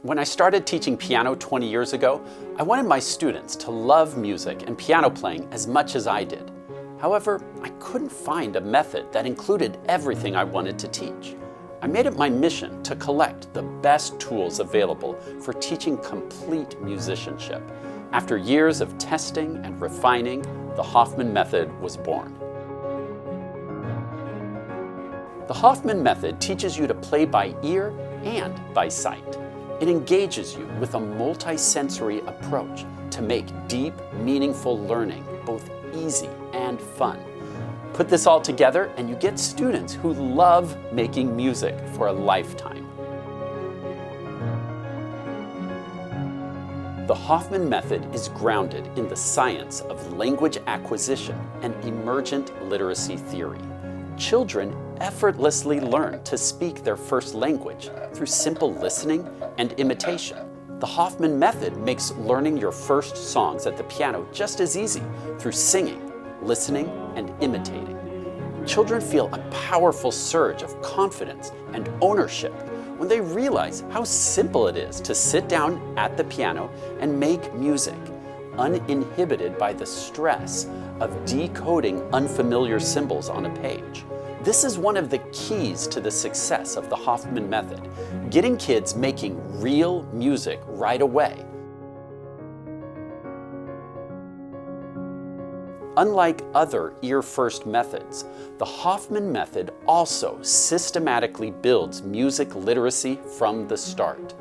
When I started teaching piano 20 years ago, I wanted my students to love music and piano playing as much as I did. However, I couldn't find a method that included everything I wanted to teach. I made it my mission to collect the best tools available for teaching complete musicianship. After years of testing and refining, the Hoffman Method was born. The Hoffman Method teaches you to play by ear and by sight. It engages you with a multi-sensory approach to make deep, meaningful learning both easy and fun. Put this all together and you get students who love making music for a lifetime. The Hoffman Method is grounded in the science of language acquisition and emergent literacy theory. Children effortlessly learn to speak their first language through simple listening and imitation. The Hoffman Method makes learning your first songs at the piano just as easy through singing, listening, and imitating. Children feel a powerful surge of confidence and ownership when they realize how simple it is to sit down at the piano and make music, uninhibited by the stress of decoding unfamiliar symbols on a page. This is one of the keys to the success of the Hoffman Method, getting kids making real music right away. Unlike other ear-first methods, the Hoffman Method also systematically builds music literacy from the start.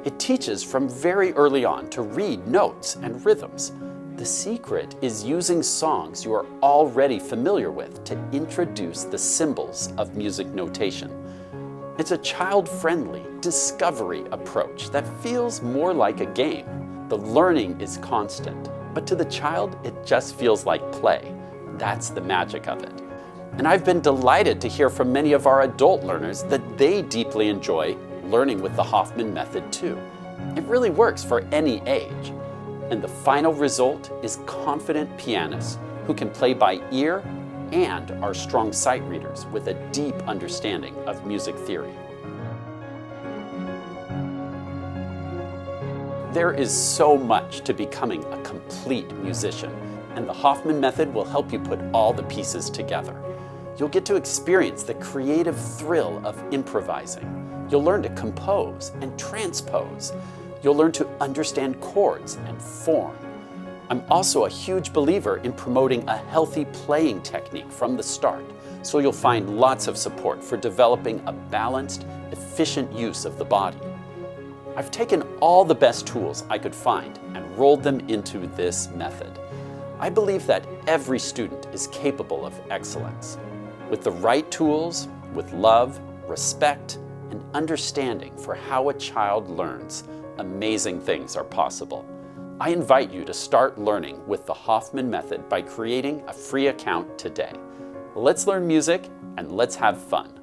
It teaches from very early on to read notes and rhythms. The secret is using songs you are already familiar with to introduce the symbols of music notation. It's a child-friendly discovery approach that feels more like a game. The learning is constant, but to the child, it just feels like play. That's the magic of it. And I've been delighted to hear from many of our adult learners that they deeply enjoy learning with the Hoffman Method too. It really works for any age. And the final result is confident pianists who can play by ear and are strong sight readers with a deep understanding of music theory. There is so much to becoming a complete musician, and the Hoffman Method will help you put all the pieces together. You'll get to experience the creative thrill of improvising. You'll learn to compose and transpose. You'll learn to understand chords and form. I'm also a huge believer in promoting a healthy playing technique from the start, so you'll find lots of support for developing a balanced, efficient use of the body. I've taken all the best tools I could find and rolled them into this method. I believe that every student is capable of excellence. With the right tools, with love, respect, and understanding for how a child learns, amazing things are possible. I invite you to start learning with the Hoffman Method by creating a free account today. Let's learn music and let's have fun.